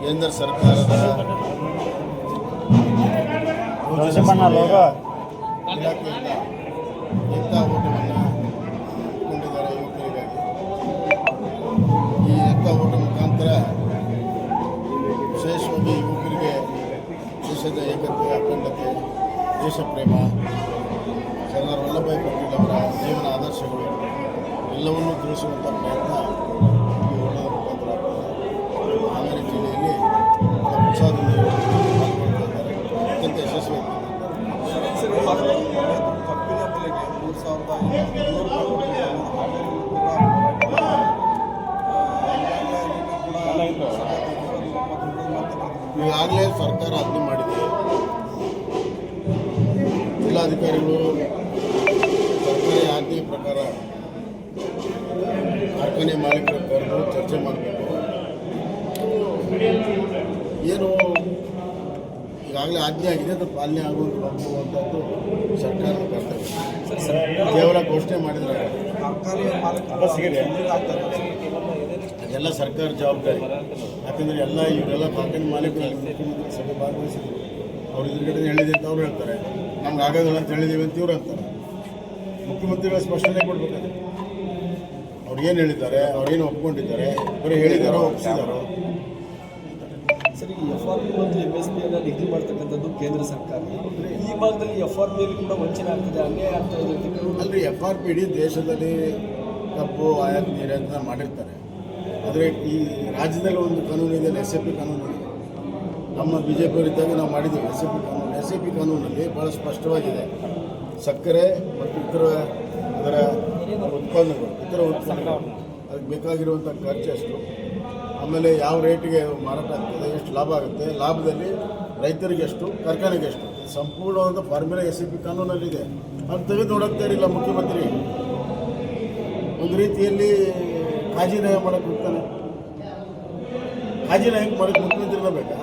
ಕೇಂದ್ರ ಸರ್ಕಾರದ ಇಲಾಖೆಯಿಂದ ಏಕತಾ ಓಟವನ್ನು ಕೊಂಡಿದ್ದಾರೆ ಯುವಕರಿಗಾಗಿ. ಈ ಏಕತಾ ಓಟ ಮುಖಾಂತರ ವಿಶೇಷವಾಗಿ ಯುವಕರಿಗೆ ದೇಶದ ಏಕತೆ, ಅಖಂಡತೆ, ದೇಶ ಪ್ರೇಮ, ಸರ್ದಾರ್ ವಲ್ಲಭಭಾಯಿ ಪಟೇಲ್ ಅವರ ಜೀವನ ಆದರ್ಶಗಳು ಎಲ್ಲವನ್ನೂ ತಿಳಿಸುವಂಥ ಪ್ರಯತ್ನ ಈ ಓಟದ ಮುಖಾಂತರ ಆಗ್ತದೆ. ಹಾವೇರಿ ಜಿಲ್ಲೆಯಲ್ಲಿ ಉತ್ಸಾಹದಲ್ಲಿ ಪಾಲ್ಗೊಳ್ತಾ ಇದ್ದಾರೆ. ಅತ್ಯಂತ ಯಶಸ್ವಿಯಾಗಿ ಕಬ್ಬಿನ ಬೆಲೆಗೆ 3,500 ಈಗಾಗಲೇ ಸರ್ಕಾರ ಆಜ್ಞೆ ಮಾಡಿದೆ. ಜಿಲ್ಲಾಧಿಕಾರಿಗಳು ಸರ್ಕಾರಿ ಆಜ್ಞೆ ಪ್ರಕಾರ ಕಾರ್ಖಾನೆ ಮಾಲೀಕರ ಕರೆದು ಚರ್ಚೆ ಮಾಡಬೇಕು. ಏನು ಈಗಾಗಲೇ ಆಜ್ಞೆ ಆಗಿದೆ, ಅದು ಪಾಲನೆ ಆಗುವಂಥದ್ದು ಸರ್ಕಾರದ ಕರ್ತವ್ಯ. ಕೇವಲ ಘೋಷಣೆ ಮಾಡಿದರೆ ಅದೆಲ್ಲ ಸರ್ಕಾರ ಜವಾಬ್ದಾರಿ. ಯಾಕಂದರೆ ಇವರೆಲ್ಲ ಕಾರ್ಖಾನೆ ಮಾಲೀಕರು ಮುಖ್ಯಮಂತ್ರಿ ಸಭೆ ಭಾಗವಹಿಸಿದ್ರು. ಅವ್ರು ಎದುರುಗಡೆ ಹೇಳಿದೆ ಅಂತ ಅವ್ರು ಹೇಳ್ತಾರೆ, ನಮ್ಗೆ ಆಗೋದಿಲ್ಲ ಅಂತ ಹೇಳಿದ್ದೀವಿ ಅಂತ ಇವ್ರು ಅಂತಾರೆ. ಮುಖ್ಯಮಂತ್ರಿಗಳ ಸ್ಪಷ್ಟನೆ ಕೊಡಬೇಕಾದ್ರೆ ಅವ್ರು ಏನು ಹೇಳಿದ್ದಾರೆ, ಅವ್ರೇನು ಒಪ್ಕೊಂಡಿದ್ದಾರೆ, ಬರೀ ಹೇಳಿದಾರೋ ಒಪ್ಪಿಸಿದಾರೋ. ಸರಿ, FRP ಮತ್ತು MSP ಅನ್ನು ನಿಗದಿ ಮಾಡ್ತಕ್ಕಂಥದ್ದು ಕೇಂದ್ರ ಸರ್ಕಾರ. ಈ ಭಾಗದಲ್ಲಿ FRP ಕೂಡ ವಂಚನೆ ಆಗ್ತದೆ, ಅನ್ಯಾಯ ಆಗ್ತಾ ಇದೆ. ಅಲ್ಲರಿ, FRP ಇಡೀ ದೇಶದಲ್ಲಿ ಕಬ್ಬು ಆಯಾತ ನಿರ್ಯಾತ ಮಾಡಿರ್ತಾರೆ. ಆದರೆ ಈ ರಾಜ್ಯದಲ್ಲಿ ಒಂದು ಕಾನೂನು ಇದೆ, SAP ಕಾನೂನು ಇದೆ. ನಮ್ಮ BJP ಅವರಿದ್ದಾಗ ನಾವು ಮಾಡಿದ್ದೀವಿ SAP ಕಾನೂನು. SAP ಕಾನೂನಲ್ಲಿ ಭಾಳ ಸ್ಪಷ್ಟವಾಗಿದೆ. ಸಕ್ಕರೆ ಮತ್ತು ಅದರ ಉತ್ಪನ್ನಗಳು ಅದಕ್ಕೆ ಬೇಕಾಗಿರುವಂಥ ಖರ್ಚು ಎಷ್ಟು, ಆಮೇಲೆ ಯಾವ ರೇಟಿಗೆ ಮಾರಾಟ ಆಗ್ತದೆ, ಎಷ್ಟು ಲಾಭ ಆಗುತ್ತೆ, ಲಾಭದಲ್ಲಿ ರೈತರಿಗೆ ಎಷ್ಟು, ಕಾರ್ಖಾನೆಗೆ ಎಷ್ಟು, ಸಂಪೂರ್ಣವಾದ ಫಾರ್ಮುಲಾ SAP ಕಾನೂನಲ್ಲಿದೆ. ಅದು ತೆಗೆದು ನೋಡೋಗ್ತಾ ಇರಲಿಲ್ಲ ಮುಖ್ಯಮಂತ್ರಿ. ಒಂದು ರೀತಿಯಲ್ಲಿ ಕಾಜಿನಾಯ ಮಾಡೋಕ್ಕೆ ಹೋಗ್ತಾನೆ. ಕಾಜಿನಾಯ ಮಾಡೋಕ್ಕೆ ಮುಖ್ಯಮಂತ್ರಿನ ಬೇಕಾ?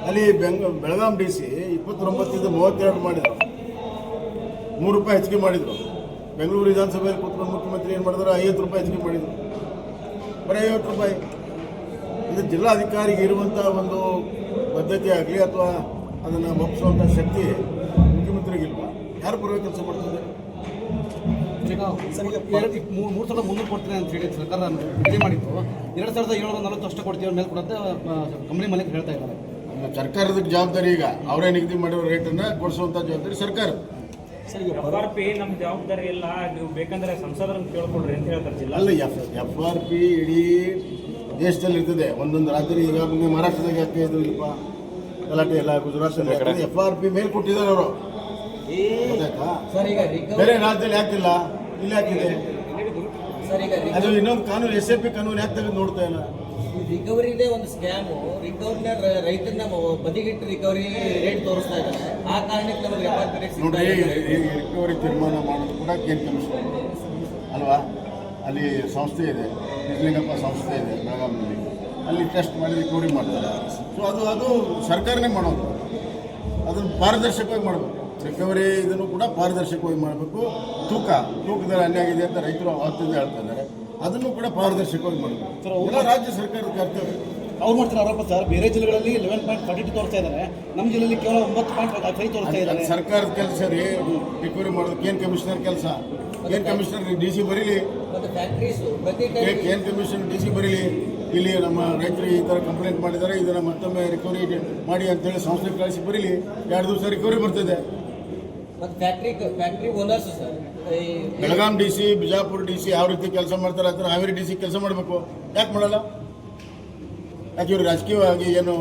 ಅಲ್ಲಿ ಬೆಳಗಾಂ DC 29 32 ಮಾಡಿದರು, ₹3 ಹೆಚ್ಚಿಗೆ ಮಾಡಿದರು. ಬೆಂಗಳೂರು ವಿಧಾನಸಭೆಯಲ್ಲಿ ಕೂತ್ಕೊಂಡು ಮುಖ್ಯಮಂತ್ರಿ ಏನು ಮಾಡಿದ್ರು, ₹50 ಹೆಚ್ಚಿಗೆ ಮಾಡಿದರು. ಬರೀ ₹50. ಇದು ಜಿಲ್ಲಾಧಿಕಾರಿಗೆ ಇರುವಂಥ ಒಂದು ಪದ್ಧತಿ ಆಗಲಿ ಅಥವಾ ಅದನ್ನು ಒಪ್ಪಿಸುವಂಥ ಶಕ್ತಿ ಮುಖ್ಯಮಂತ್ರಿಗಿಲ್ವ? ಯಾರು ಪರವಾಗಿ ಕೆಲಸ ಮಾಡ್ತಿದ್ದಾರೆ? ಈಗ 3,300 ಕೊಡ್ತೀನಿ ಅಂತ ಹೇಳಿ ಸರ್ಕಾರ ನಿಗದಿ ಮಾಡಿದ್ದು, 2,740 ಅಷ್ಟು ಕೊಡ್ತೀವಿ ಮೇಲೆ ಕೊಡುತ್ತೆ ಕಂಪ್ನಿ ಮಾಲೀಕ ಹೇಳ್ತಾ ಇದ್ದಾರೆ. ಸರ್ಕಾರದ ಜವಾಬ್ದಾರಿ. ಈಗ ಅವರೇ ನಿಗದಿ ಮಾಡಿರೋ ರೇಟನ್ನು ಕೊಡಿಸುವಂಥ ಜವಾಬ್ದಾರಿ ಸರ್ಕಾರ. FRP ನಮ್ಮ ಜವಾಬ್ದಾರಿ ಇಲ್ಲ, ನೀವು ಬೇಕಂದ್ರೆ ಸಂಸದರನ್ನು ಕೇಳ್ಕೊಳ್ರಿ ಅಂತ ಹೇಳ್ತಾರೆ ಜಿಲ್ಲಾ. ಅಲ್ಲ, FRP ಇಡೀ ದೇಶದಲ್ಲಿ ಇರ್ತದೆ. ಒಂದೊಂದು ರಾಜ್ಯದಲ್ಲಿ ಈಗ ಮಹಾರಾಷ್ಟ್ರದಾಗ ಯಾಕೆ ಇದು ಇಲ್ಲಪ್ಪ ಗಲಾಟೆ ಎಲ್ಲ, ಗುಜರಾತ್ನಲ್ಲಿ FRP ಮೇಲೆ ಕೊಟ್ಟಿದ್ದಾರೆ ಅವರು. ಗೊತ್ತಾಯ್ತಾ? ಬೇರೆ ರಾಜ್ಯದಲ್ಲಿ ಯಾಕಿಲ್ಲ, ಇಲ್ಲಿ ಯಾಕಿದೆ? ಅದು ಇನ್ನೊಂದು ಕಾನೂನು SAP ಕಾನೂನು ಯಾಕೆ ತೆಗೆದು ನೋಡ್ತಾ ಇಲ್ಲ? ರಿಕವರಿದೇ ಒಂದು ಸ್ಕ್ಯಾಮು. ರಿಕವರಿನ ರೈತನ ಬದಿಗಿಟ್ಟು ರಿಕವರಿ ರೇಟ್ ತೋರಿಸ್ತಾ ಇದ್ದಾರೆ. ಆ ಕಾರಣಕ್ಕೆ ನಮಗೆ ನೋಡ್ರಿ, ರಿಕವರಿ ತೀರ್ಮಾನ ಮಾಡೋದು ಕೂಡ ಕೇಂದ್ರ ಕಮಿಷನ್ ಅಲ್ವಾ? ಅಲ್ಲಿ ಸಂಸ್ಥೆ ಇದೆ, ನಿಜಲಿಂಗಪ್ಪ ಸಂಸ್ಥೆ ಇದೆ ಬೆಳಗಾವಿನಲ್ಲಿ. ಅಲ್ಲಿ ಟೆಸ್ಟ್ ಮಾಡಿ ರಿಕವರಿ ಮಾಡ್ತಾರೆ. ಸೊ ಅದು ಸರ್ಕಾರನೇ ಮಾಡೋದು. ಅದನ್ನು ಪಾರದರ್ಶಕವಾಗಿ ಮಾಡಬೇಕು. ರಿಕವರಿ ಇದನ್ನು ಕೂಡ ಪಾರದರ್ಶಕವಾಗಿ ಮಾಡಬೇಕು. ತೂಕದಲ್ಲಿ ಅನ್ಯಾಯ ಆಗಿದೆ ಅಂತ ರೈತರು ಅವತ್ತಿಂದ ಹೇಳ್ತಾ ಇದ್ದಾರೆ. ಅದನ್ನು ಕೂಡ ಪಾರದರ್ಶಕವಾಗಿ ಮಾಡಬೇಕು. ರಾಜ್ಯ ಸರ್ಕಾರದ ಕರ್ತವ್ಯ. ಅವ್ರು ಮಾಡ್ತಾರೆ ಆರೋಪ ಸರ್. ಬೇರೆ ಜಿಲ್ಲೆಗಳಲ್ಲಿ 11.42 ತೋರಿಸ್ತಾ ಇದ್ದಾರೆ, ನಮ್ಮ ಜಿಲ್ಲೆಯಲ್ಲಿ ಕೇವಲ 9.5 ತೋರಿಸ್ತಾ ಇದ್ದಾರೆ. ಸರ್ಕಾರದ ಕೆಲಸ ರೀ ರಿಕವರಿ ಮಾಡೋದು. ಕೇನ್ ಕಮಿಷನರ್ ಕೆಲಸ. ಕೇನ್ ಕಮಿಷನರ್ DC ಬರೀಲಿ, ಕೇನ್ ಕಮಿಷನರ್ DC ಬರೀಲಿ. ಇಲ್ಲಿ ನಮ್ಮ ರೈತರು ಈ ಥರ ಕಂಪ್ಲೇಂಟ್ ಮಾಡಿದ್ದಾರೆ, ಇದನ್ನು ಮತ್ತೊಮ್ಮೆ ರಿಕವರಿ ಮಾಡಿ ಅಂತೇಳಿ ಸಂಸ್ಥೆ ಕಳಿಸಿ ಬರೀಲಿ. 2 ದಿವಸ ರಿಕವರಿ ಬರ್ತದೆ. Factory owners sir, Belgaum DC, Bijapur DC ಯಾವ ರೀತಿ ಕೆಲಸ ಮಾಡ್ತಾರೆ ಆ ಥರ ಹಾವೇರಿ DC ಕೆಲಸ ಮಾಡಬೇಕು. ಯಾಕೆ ಮಾಡಲ್ಲ? ಯಾಕೆ ಇವ್ರು ರಾಜಕೀಯವಾಗಿ ಏನು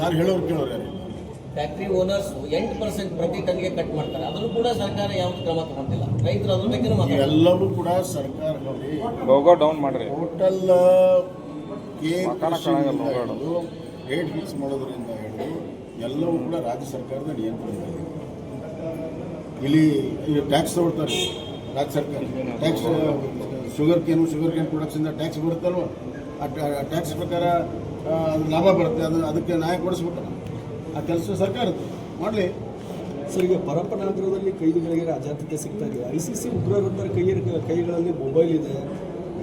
ಯಾರು ಹೇಳೋರು ಕೇಳೋರು ಯಾರು? ಫ್ಯಾಕ್ಟ್ರಿ ಓನರ್ಸ್ 8% ಪ್ರತಿ ಟನ್ಗೆ ಕಟ್ ಮಾಡ್ತಾರೆ. ಅದನ್ನು ಕೂಡ ಸರ್ಕಾರ ಯಾವುದು ಕ್ರಮ ತಗೊಂಡಿಲ್ಲ. ರೈತರು ಅದ್ರ ಬಗ್ಗೆ ಎಲ್ಲವೂ ಕೂಡ ಸರ್ಕಾರ ನೋಡಿ ಡೌನ್ ಮಾಡ್ರಿ. ಟೋಟಲ್ ರೇಟ್ ಫಿಕ್ಸ್ ಮಾಡೋದ್ರಿಂದ ಹಿಡಿದು ಎಲ್ಲವೂ ಕೂಡ ರಾಜ್ಯ ಸರ್ಕಾರದ ನಿಯಂತ್ರಣದಲ್ಲಿ. ಇಲ್ಲಿ ಟ್ಯಾಕ್ಸ್ ತಗೊಳ್ತಾರೆ ರಾಜ್ಯ ಸರ್ಕಾರ. Tax sugarcane production tax ಬರುತ್ತಲ್ವ, ಆ ಟ್ಯಾಕ್ಸ್ ಪ್ರಕಾರ ಲಾಭ ಬರುತ್ತೆ. ಅದಕ್ಕೆ ನ್ಯಾಯ ಕೊಡಿಸ್ಬೇಕಲ್ಲ. ಆ ಕೆಲಸ ಸರ್ಕಾರದ್ದು ಮಾಡಲಿ. ಸರ್, ಈಗ ಪರಪ್ಪನಗರದಲ್ಲಿ ಕೈದಿಗಳಿಗೆ ರಾಜಾತಿಥ್ಯ ಸಿಗ್ತಾ ಇದೆ. ICC ಉಗ್ರರ ಕೈಗಳಲ್ಲಿ ಮೊಬೈಲ್ ಇದೆ.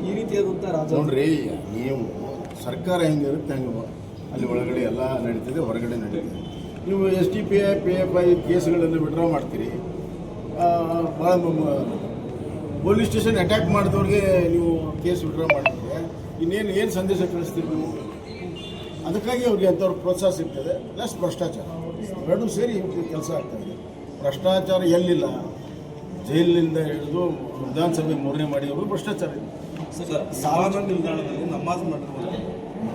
ಈ ರೀತಿಯಾದಂಥ ರಾಜ ನೋಡ್ರಿ, ನೀವು ಸರ್ಕಾರ ಹೆಂಗಿರುತ್ತೆ ಹಂಗೆ ಅಲ್ಲಿ ಒಳಗಡೆ ಎಲ್ಲ ನಡೀತದೆ, ಹೊರಗಡೆ ನಡೀತದೆ. ನೀವು STPI PFI ಕೇಸ್ಗಳನ್ನು ವಿಡ್ರಾ ಮಾಡ್ತೀರಿ, ಭಾಳ ಪೊಲೀಸ್ ಸ್ಟೇಷನ್ ಅಟ್ಯಾಕ್ ಮಾಡಿದವ್ರಿಗೆ ನೀವು ಕೇಸ್ ವಿಡ್ರಾ ಮಾಡ್ತೀರಿ, ಏನು ಸಂದೇಶ ಕಳಿಸ್ತೀರಿ ನೀವು? ಅದಕ್ಕಾಗಿ ಅವ್ರಿಗೆ ಅಂಥವ್ರು ಪ್ರೋತ್ಸಾಹ ಸಿಗ್ತದೆ, ಪ್ಲಸ್ ಭ್ರಷ್ಟಾಚಾರ ಎರಡೂ ಸೇರಿ ಕೆಲಸ ಆಗ್ತಾಯಿದೆ. ಭ್ರಷ್ಟಾಚಾರ ಎಲ್ಲಿಲ್ಲ, ಜೈಲಿನಿಂದ ಹಿಡಿದು ವಿಧಾನಸಭೆ ಮೂರನೇ ಮಾಡಿದವರು ಭ್ರಷ್ಟಾಚಾರ ಇದೆ. ವಿಮಾನ ನಿಲ್ದಾಣದಲ್ಲಿ ನಮಾಜ್ ಮಾಡಿರುವುದು,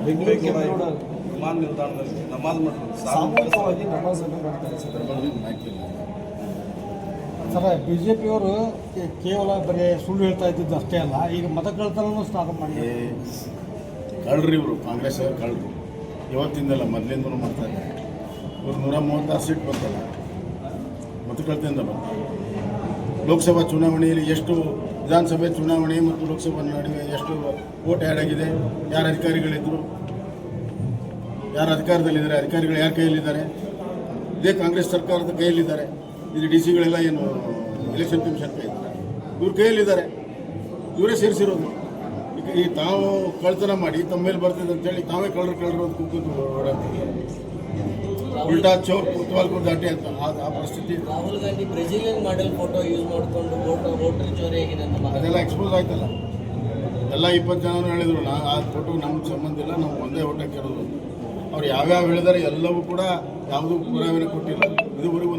ಬೆಂಗಳೂರು ವಿಮಾನ ನಿಲ್ದಾಣದಲ್ಲಿ ನಮಾಜ್ ಮಾಡಿರುವುದು ಸಾಮೂಹಿಕವಾಗಿ ನಮಾಜನ್ನು ಮಾಡ್ತಾರೆ ಸರ್. ಅದ್ರ ಬಗ್ಗೆ ಮಾಹಿತಿ ಇಲ್ಲ. ಸರ್, BJPಯವರು ಕೇವಲ ಬರೀ ಸುಳ್ಳು ಹೇಳ್ತಾ ಇದ್ದಿದ್ದು ಅಷ್ಟೇ ಅಲ್ಲ, ಈಗ ಮತಕಳ್ತನೂ ಸ್ಟಾರ್ಟ್ ಮಾಡಿ ಕಳ್ರಿ ಇವರು, ಕಾಂಗ್ರೆಸ್ ಕಳ್ರು. ಇವತ್ತಿಂದಲ್ಲ, ಮೊದಲಿಂದನೂ ಮಾಡ್ತಾ ಇದ್ದಾರೆ. ಇವ್ರು 136 ಸೀಟ್ ಬಂತಲ್ಲ, ಮತಕಳ್ತಿಯಿಂದ ಬಂತ. ಲೋಕಸಭಾ ಚುನಾವಣೆಯಲ್ಲಿ ಎಷ್ಟು, ವಿಧಾನಸಭೆ ಚುನಾವಣೆ ಮತ್ತು ಲೋಕಸಭಾ ನಡುವೆ ಎಷ್ಟು ವೋಟ್ ಆ್ಯಡ್ ಆಗಿದೆ? ಯಾರು ಅಧಿಕಾರಿಗಳಿದ್ದರು, ಯಾರು ಅಧಿಕಾರದಲ್ಲಿದ್ದಾರೆ? ಅಧಿಕಾರಿಗಳು ಯಾರ ಕೈಯಲ್ಲಿದ್ದಾರೆ? ಇದೇ ಕಾಂಗ್ರೆಸ್ ಸರ್ಕಾರದ ಕೈಯಲ್ಲಿದ್ದಾರೆ. ಇದು DC-ಗಳೆಲ್ಲ ಏನು ಎಲೆಕ್ಷನ್ ಕಮಿಷನ್ ಕೈಯಿದ್ದಾರೆ, ಇವ್ರ ಕೈಯಲ್ಲಿದ್ದಾರೆ, ಇವರೇ ಸೇರಿಸಿರೋದು. ಈ ತಾವು ಕಳ್ತನ ಮಾಡಿ ತಮ್ಮ ಮೇಲೆ ಬರ್ತದೆ ಅಂತೇಳಿ ತಾವೇ ಕಳ್ಳರು ಅಂತ ಕೂತು ಓಡಾಡ್ತಾರೆ. ಉಲ್ಟಾ ಚೋರ್ ಕುತ್ವಾಲ್ಕೋ ದಾಟಿ ಅಂತ ಆ ಪರಿಸ್ಥಿತಿ ಇದೆ. Rahul Gandhi Brazilian model photo use ಮಾಡಿಕೊಂಡು ವೋಟರ್ ಚೋರಿ ಆಗಿದೆ ಅಂತ ಅದೆಲ್ಲ ಎಕ್ಸ್ಪೋಸ್ ಆಯ್ತಲ್ಲ. ಎಲ್ಲ 20 ಜನರು ಹೇಳಿದ್ರು, ಆ ಫೋಟೋ ನಮ್ಗೆ ಸಂಬಂಧ ಇಲ್ಲ, ನಾವು ಒಂದೇ ಓಟ್ ಹಾಕಿರೋದು. ಅವ್ರು ಯಾವ್ಯಾವ ಹೇಳಿದಾರೆ ಎಲ್ಲವೂ ಕೂಡ ಯಾವುದೂ ಪುರಾವೆನೇ ಕೊಟ್ಟಿಲ್ಲ. ಇದುವರೆಗೂ